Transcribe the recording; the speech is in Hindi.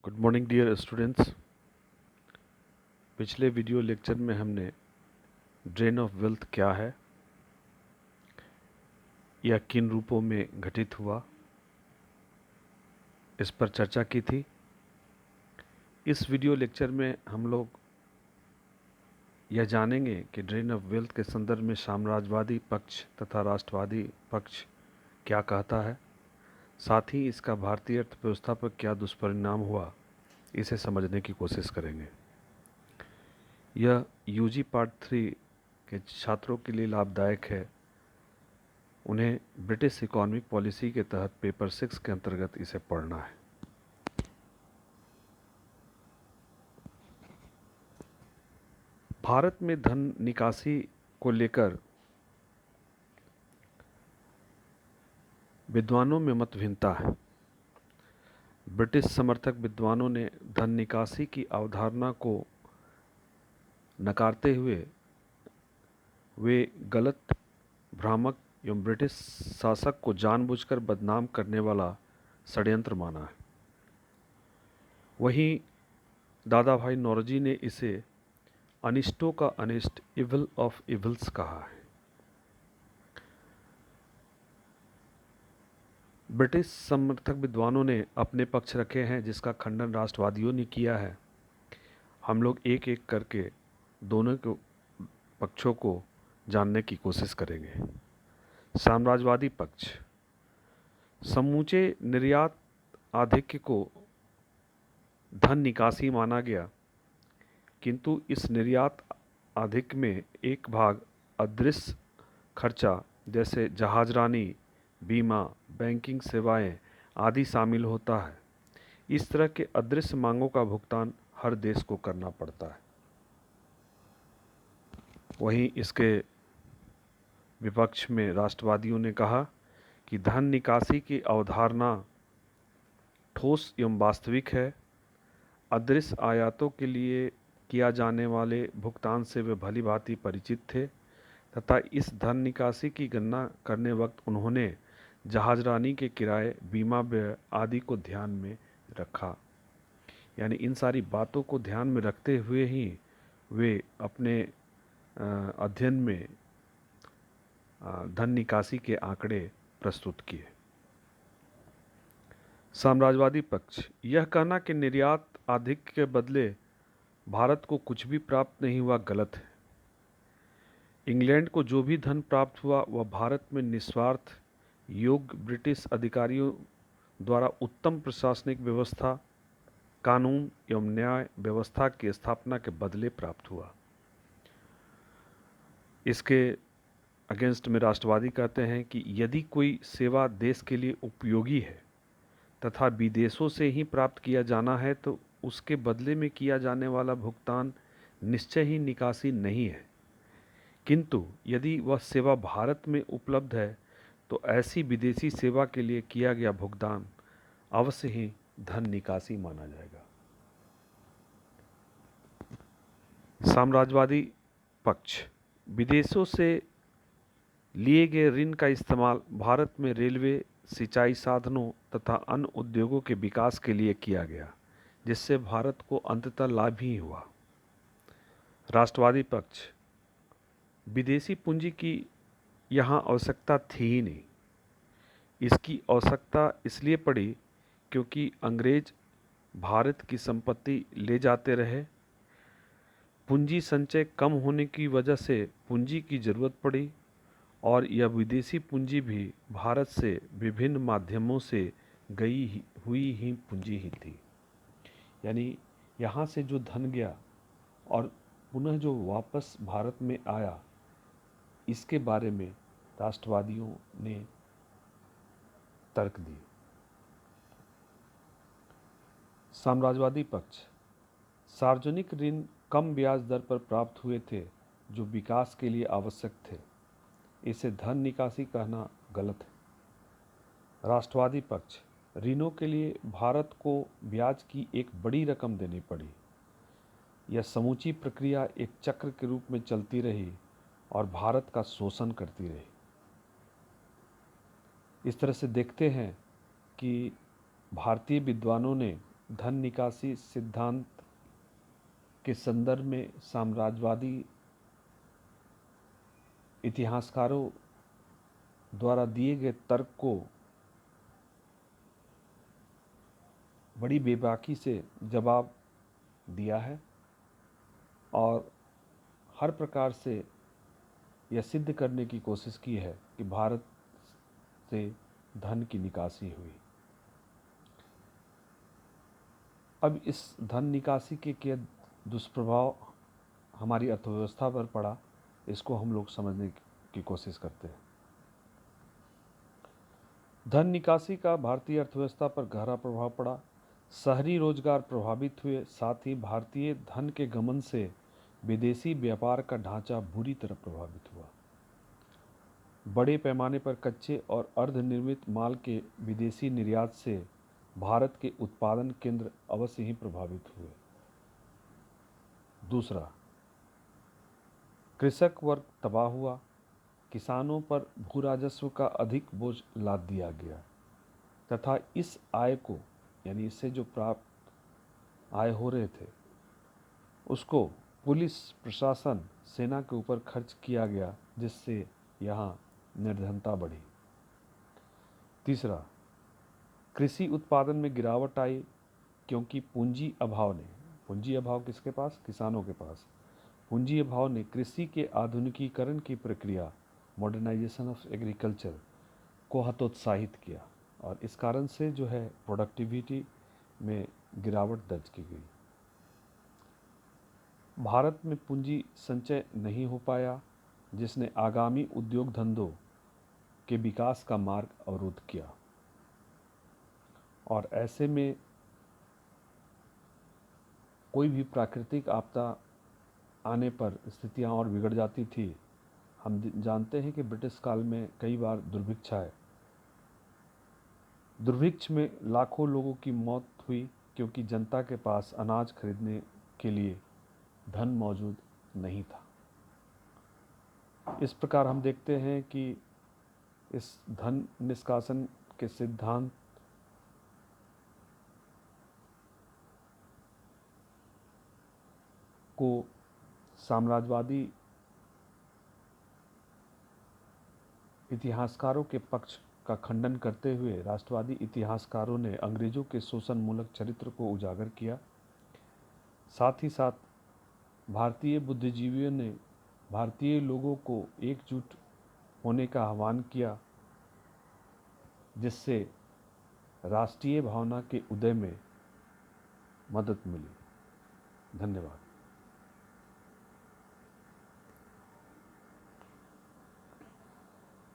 Good morning dear students. पिछले वीडियो लेक्चर में हमने ड्रेन ऑफ वेल्थ क्या है, यह किन रूपों में घटित हुआ, इस पर चर्चा की थी। इस वीडियो लेक्चर में हम लोग यह जानेंगे कि ड्रेन ऑफ वेल्थ के संदर्भ में साम्राज्यवादी पक्ष तथा राष्ट्रवादी पक्ष क्या कहता है, साथ ही इसका भारतीय अर्थव्यवस्था पर क्या दुष्परिणाम हुआ, इसे समझने की कोशिश करेंगे। यह यूजी पार्ट 3 के छात्रों के लिए लाभदायक है। उन्हें ब्रिटिश इकोनॉमिक पॉलिसी के तहत पेपर 6 के अंतर्गत इसे पढ़ना है। भारत में धन निकासी को लेकर विद्वानों में मतभिन्नता है। ब्रिटिश समर्थक विद्वानों ने धन निकासी की अवधारणा को नकारते हुए वे गलत, भ्रामक एवं ब्रिटिश शासक को जानबूझकर बदनाम करने वाला षड्यंत्र माना है। वहीं दादा भाई नौरोजी ने इसे अनिष्टों का अनिष्ट, इविल ऑफ इविल्स कहा है। ब्रिटिश समर्थक विद्वानों ने अपने पक्ष रखे हैं, जिसका खंडन राष्ट्रवादियों ने किया है। हम लोग एक एक करके दोनों के पक्षों को जानने की कोशिश करेंगे। साम्राज्यवादी पक्ष, समूचे निर्यात आधिक्य को धन निकासी माना गया, किंतु इस निर्यात आधिक्य में एक भाग अदृश्य खर्चा जैसे जहाजरानी, बीमा, बैंकिंग सेवाएं आदि शामिल होता है। इस तरह के अदृश्य मांगों का भुगतान हर देश को करना पड़ता है। वहीं इसके विपक्ष में राष्ट्रवादियों ने कहा कि धन निकासी की अवधारणा ठोस एवं वास्तविक है। अदृश्य आयातों के लिए किया जाने वाले भुगतान से वे भली भांति परिचित थे तथा इस धन निकासी की गणना करने वक्त उन्होंने जहाजरानी के किराए, बीमा व्यय आदि को ध्यान में रखा। यानी इन सारी बातों को ध्यान में रखते हुए ही वे अपने अध्ययन में धन निकासी के आंकड़े प्रस्तुत किए। साम्राज्यवादी पक्ष, यह कहना कि निर्यात आधिक्य के बदले भारत को कुछ भी प्राप्त नहीं हुआ गलत है। इंग्लैंड को जो भी धन प्राप्त हुआ वह भारत में निस्वार्थ, योग्य ब्रिटिश अधिकारियों द्वारा उत्तम प्रशासनिक व्यवस्था, कानून एवं न्याय व्यवस्था की स्थापना के बदले प्राप्त हुआ। इसके अगेंस्ट में राष्ट्रवादी कहते हैं कि यदि कोई सेवा देश के लिए उपयोगी है तथा विदेशों से ही प्राप्त किया जाना है तो उसके बदले में किया जाने वाला भुगतान निश्चय ही निकासी नहीं है, किंतु यदि वह सेवा भारत में उपलब्ध है तो ऐसी विदेशी सेवा के लिए किया गया भुगतान अवश्य ही धन निकासी माना जाएगा। साम्राज्यवादी पक्ष, विदेशों से लिए गए ऋण का इस्तेमाल भारत में रेलवे, सिंचाई साधनों तथा अन्य उद्योगों के विकास के लिए किया गया, जिससे भारत को अंततः लाभ ही हुआ। राष्ट्रवादी पक्ष, विदेशी पूंजी की यहाँ आवश्यकता थी ही नहीं। इसकी आवश्यकता इसलिए पड़ी क्योंकि अंग्रेज भारत की संपत्ति ले जाते रहे। पूंजी संचय कम होने की वजह से पूंजी की जरूरत पड़ी और यह विदेशी पूंजी भी भारत से विभिन्न माध्यमों से हुई ही पूंजी ही थी। यानी यहाँ से जो धन गया और पुनः जो वापस भारत में आया, इसके बारे में राष्ट्रवादियों ने तर्क दिए। साम्राज्यवादी पक्ष, सार्वजनिक ऋण कम ब्याज दर पर प्राप्त हुए थे जो विकास के लिए आवश्यक थे। इसे धन निकासी कहना गलत है। राष्ट्रवादी पक्ष, ऋणों के लिए भारत को ब्याज की एक बड़ी रकम देनी पड़ी। यह समूची प्रक्रिया एक चक्र के रूप में चलती रही और भारत का शोषण करती रही। इस तरह से देखते हैं कि भारतीय विद्वानों ने धन निकासी सिद्धांत के संदर्भ में साम्राज्यवादी इतिहासकारों द्वारा दिए गए तर्क को बड़ी बेबाकी से जवाब दिया है और हर प्रकार से यह सिद्ध करने की कोशिश की है कि भारत से धन की निकासी हुई। अब इस धन निकासी के क्या दुष्प्रभाव हमारी अर्थव्यवस्था पर पड़ा, इसको हम लोग समझने की कोशिश करते हैं। धन निकासी का भारतीय अर्थव्यवस्था पर गहरा प्रभाव पड़ा। शहरी रोजगार प्रभावित हुए, साथ ही भारतीय धन के गमन से विदेशी व्यापार का ढांचा बुरी तरह प्रभावित हुआ। बड़े पैमाने पर कच्चे और अर्धनिर्मित माल के विदेशी निर्यात से भारत के उत्पादन केंद्र अवश्य ही प्रभावित हुए। दूसरा, कृषक वर्ग तबाह हुआ। किसानों पर भू राजस्व का अधिक बोझ लाद दिया गया तथा इस आय को, यानी इससे जो प्राप्त आय हो रहे थे, उसको पुलिस प्रशासन सेना के ऊपर खर्च किया गया, जिससे यहाँ निर्धनता बढ़ी। तीसरा, कृषि उत्पादन में गिरावट आई क्योंकि पूंजी अभाव किसके पास? किसानों के पास। पूंजी अभाव ने कृषि के आधुनिकीकरण की प्रक्रिया, मॉडर्नाइजेशन ऑफ एग्रीकल्चर, को हतोत्साहित किया और इस कारण से जो है प्रोडक्टिविटी में गिरावट दर्ज की गई। भारत में पूंजी संचय नहीं हो पाया, जिसने आगामी उद्योग धंधों के विकास का मार्ग अवरुद्ध किया और ऐसे में कोई भी प्राकृतिक आपदा आने पर स्थितियां और बिगड़ जाती थी। हम जानते हैं कि ब्रिटिश काल में कई बार दुर्भिक्ष में लाखों लोगों की मौत हुई क्योंकि जनता के पास अनाज खरीदने के लिए धन मौजूद नहीं था। इस प्रकार हम देखते हैं कि इस धन निष्कासन के सिद्धांत को साम्राज्यवादी इतिहासकारों के पक्ष का खंडन करते हुए राष्ट्रवादी इतिहासकारों ने अंग्रेजों के शोषण मूलक चरित्र को उजागर किया। साथ ही साथ भारतीय बुद्धिजीवियों ने भारतीय लोगों को एकजुट होने का आह्वान किया, जिससे राष्ट्रीय भावना के उदय में मदद मिली। धन्यवाद।